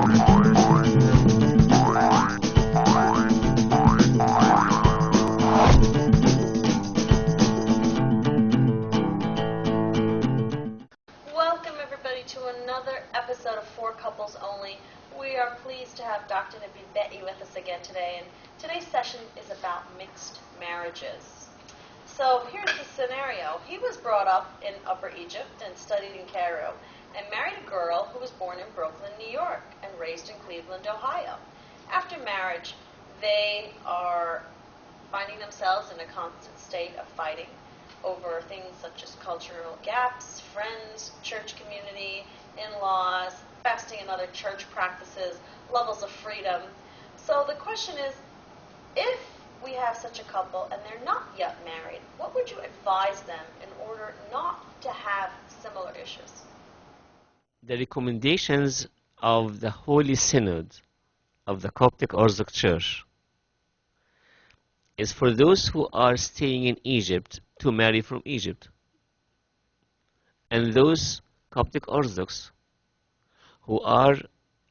Welcome everybody to another episode of For Couples Only. We are pleased to have Dr. Nabil Betty with us again today, and today's session is about mixed marriages. So here's the scenario. He was brought up in Upper Egypt and studied in Cairo and married a girl who was born in Brooklyn, New York and raised in Cleveland, Ohio. After marriage, they are finding themselves in a constant state of fighting over things such as cultural gaps, friends, church community, in-laws, fasting and other church practices, levels of freedom. So the question is, if we have such a couple and they're not yet married, what would you advise them in order not to have similar issues? The recommendations of the Holy Synod of the Coptic Orthodox Church is for those who are staying in Egypt to marry from Egypt, and those Coptic Orthodox who are in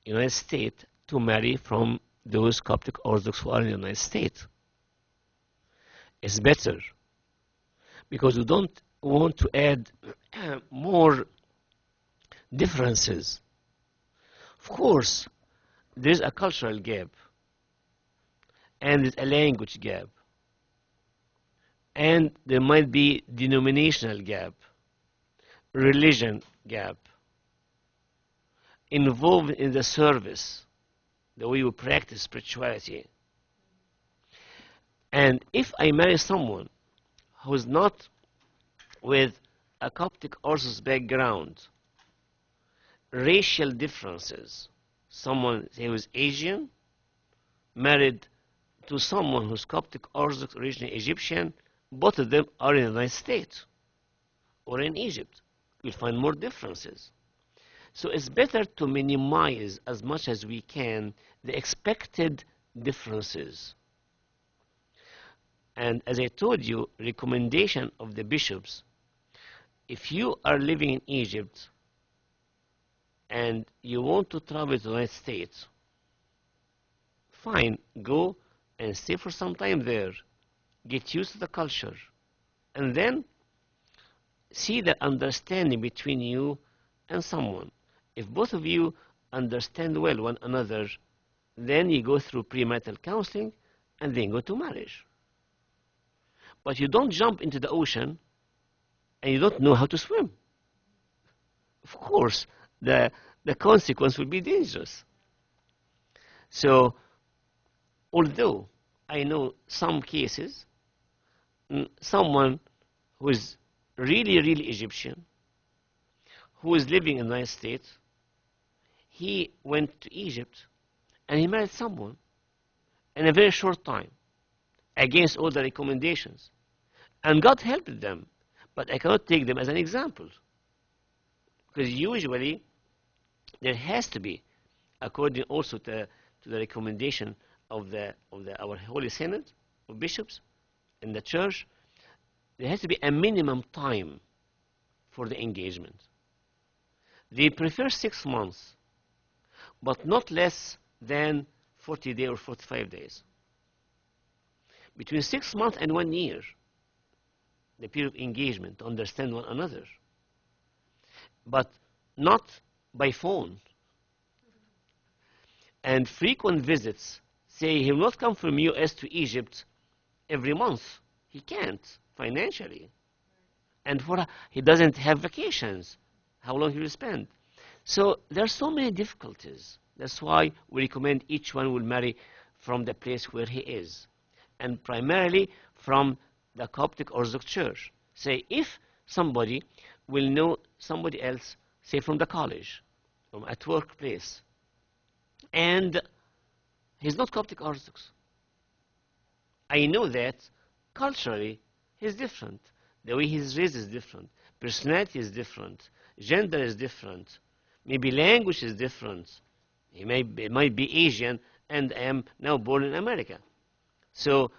the United States to marry from those Coptic Orthodox who are in the United States. It's better because we don't want to add more differences. Of course, there's a cultural gap and there's a language gap, and there might be denominational gap, religion gap, involved in the service, the way we practice spirituality. And if I marry someone who is not with a Coptic Orthodox background, racial differences, someone who is Asian married to someone who's Coptic Orthodox, originally Egyptian, both of them are in the United States or in Egypt, we'll find more differences. So it's better to minimize as much as we can the expected differences. And as I told you, recommendation of the bishops, if you are living in Egypt and you want to travel to the United States, fine, go and stay for some time there, get used to the culture, and then see the understanding between you and someone. If both of you understand well one another, then you go through premarital counseling and then go to marriage. But you don't jump into the ocean and you don't know how to swim. Of course, the consequence will be dangerous. So, although I know some cases, someone who is really Egyptian, who is living in the United States, he went to Egypt and he married someone in a very short time, against all the recommendations. And God helped them, but I cannot take them as an example. Because usually, there has to be, according also to the recommendation of our Holy Synod of bishops in the church, there has to be a minimum time for the engagement. They prefer 6 months, but not less than 40 days or 45 days. Between 6 months and 1 year, the period of engagement to understand one another, but not by phone. And frequent visits, say he will not come from US to Egypt every month. He can't financially. And he doesn't have vacations. How long he will spend? So there are so many difficulties. That's why we recommend each one will marry from the place where he is, and primarily from the Coptic Orthodox Church. Say, if somebody will know somebody else, say from the college, from at workplace, and he's not Coptic Orthodox, I know that culturally he's different. The way he's raised is different. Personality is different. Gender is different. Maybe language is different. He might be Asian, and I am now born in America. So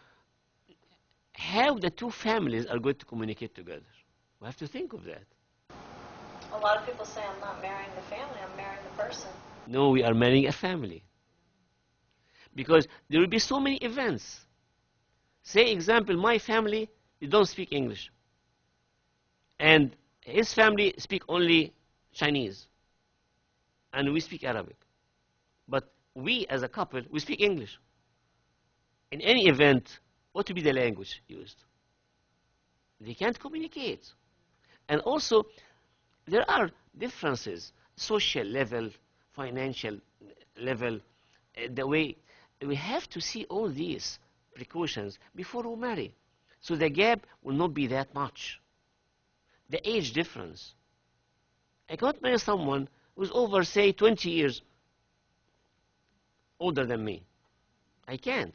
how the two families are going to communicate together? We have to think of that. A lot of people say, I'm not marrying the family, I'm marrying the person. No, we are marrying a family. Because there will be so many events. Say, example, my family, they don't speak English. And his family speak only Chinese. And we speak Arabic. But we, as a couple, we speak English. In any event, what will be the language used? They can't communicate. And also, there are differences, social level, financial level, the way we have to see all these precautions before we marry. So the gap will not be that much. The age difference. I can't marry someone who's over, say, 20 years older than me. I can't.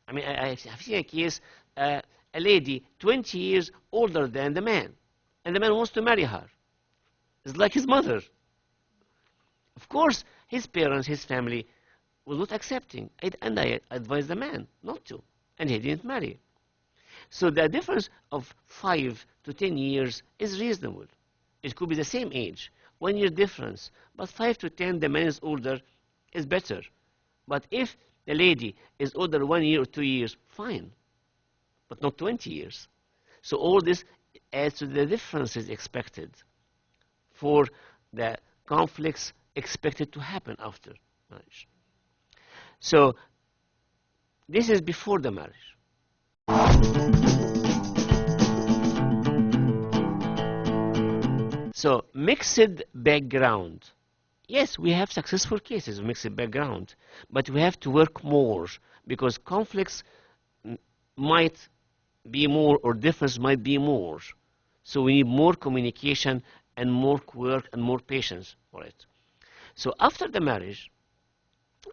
I mean, I've seen a case, a lady 20 years older than the man, and the man wants to marry her. It's like his mother. Of course, his parents, his family, were not accepting, and I advised the man not to, and he didn't marry. So the difference of 5 to 10 years is reasonable. It could be the same age, 1 year difference, but 5 to 10, the man is older, is better. But if the lady is older 1 year or 2 years, fine, but not 20 years. So all this adds to the differences expected for the conflicts expected to happen after marriage. So this is before the marriage. So mixed background. Yes, we have successful cases of mixed background, but we have to work more because conflicts might be more or difference might be more. So we need more communication and more work and more patience for it. So after the marriage,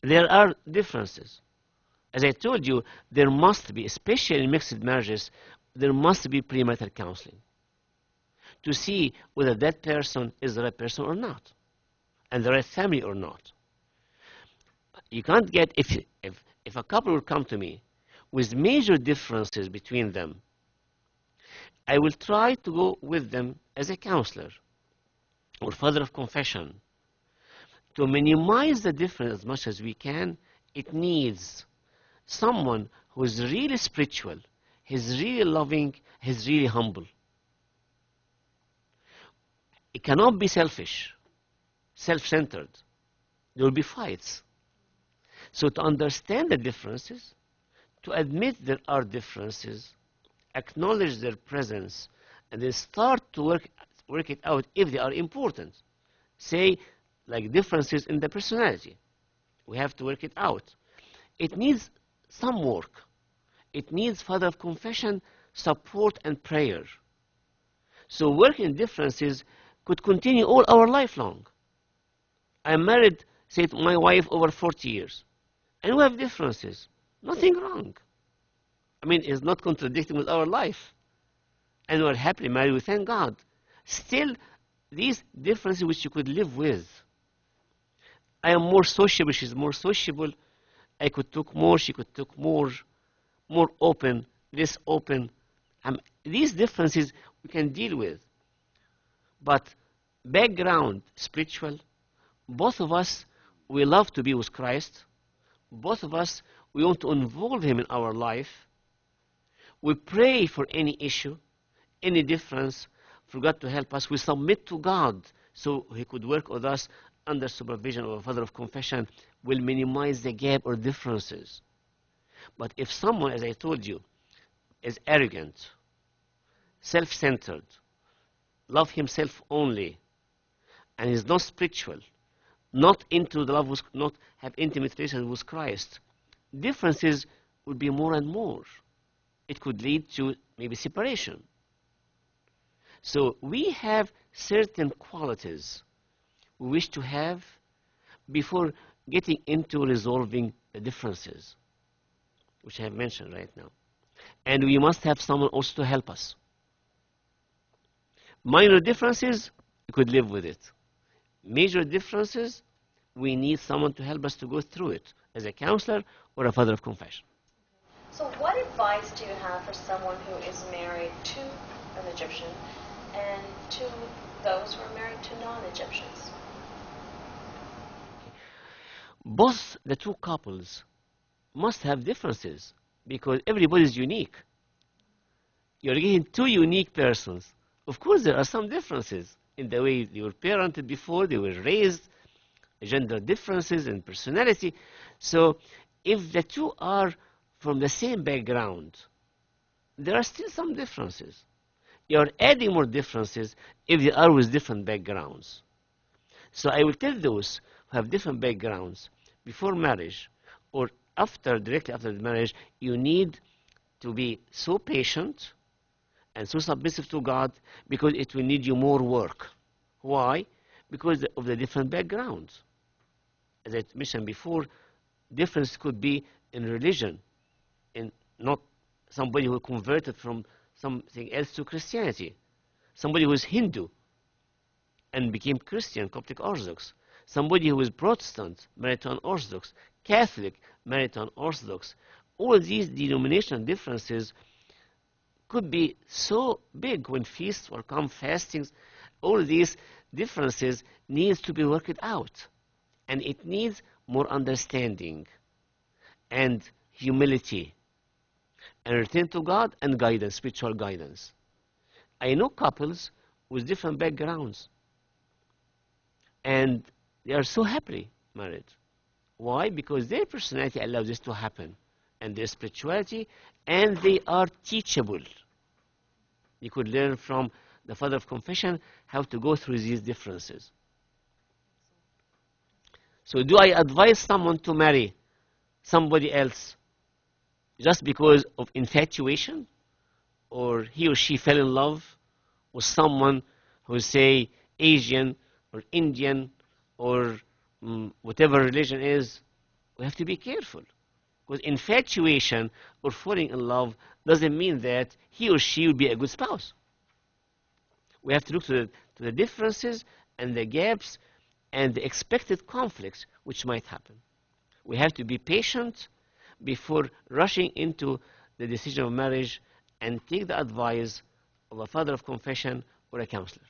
there are differences. As I told you, there must be, especially in mixed marriages, there must be premarital counseling to see whether that person is the right person or not, and the right family or not. You can't get, if a couple will come to me with major differences between them, I will try to go with them as a counselor or father of confession. To minimize the difference as much as we can, it needs someone who is really spiritual, he's really loving, he's really humble. It cannot be selfish, self-centered. There will be fights. So to understand the differences, to admit there are differences, acknowledge their presence, and then start to work it out if they are important. Say, like differences in the personality. We have to work it out. It needs some work. It needs father of confession, support, and prayer. So working differences could continue all our life long. I'm married, say, to my wife over 40 years, and we have differences. Nothing wrong. I mean, it's not contradicting with our life. And we're happily married, we thank God. Still, these differences which you could live with. I am more sociable, she's more sociable. I could talk more, she could talk more open, less open. These differences we can deal with. But background, spiritual, both of us, we love to be with Christ. Both of us, we want to involve Him in our life. We pray for any issue, any difference, for God to help us. We submit to God so He could work with us under supervision of a father of confession, will minimize the gap or differences. But if someone, as I told you, is arrogant, self-centered, love himself only, and is not spiritual, not into the love, not have intimate relations with Christ, differences will be more and more. It could lead to maybe separation. So we have certain qualities we wish to have before getting into resolving the differences, which I have mentioned right now. And we must have someone also to help us. Minor differences, we could live with it. Major differences, we need someone to help us to go through it as a counselor or a father of confession. So what advice do you have for someone who is married to an Egyptian and to those who are married to non-Egyptians? Both the two couples must have differences because everybody is unique. You're getting two unique persons. Of course, there are some differences in the way they were parented before, they were raised, gender differences and personality. So if the two are from the same background, there are still some differences. You're adding more differences if they are with different backgrounds. So I will tell those who have different backgrounds before marriage or directly after the marriage, you need to be so patient and so submissive to God because it will need you more work. Why? Because of the different backgrounds. As I mentioned before, difference could be in religion, in not somebody who converted from something else to Christianity, somebody who is Hindu and became Christian, Coptic Orthodox, somebody who is Protestant, married to an Orthodox, Catholic, married to an Orthodox. All these denominational differences could be so big when feasts or come fastings. All these differences needs to be worked out, and it needs more understanding and humility and return to God and guidance, spiritual guidance. I know couples with different backgrounds, and they are so happily married. Why? Because their personality allows this to happen, and their spirituality, and they are teachable. You could learn from the father of confession how to go through these differences. So do I advise someone to marry somebody else just because of infatuation, or he or she fell in love with someone who is, say, Asian or Indian or whatever religion is? We have to be careful, because infatuation or falling in love doesn't mean that he or she will be a good spouse. We have to look to the differences and the gaps and the expected conflicts which might happen. We have to be patient before rushing into the decision of marriage and take the advice of a father of confession or a counselor.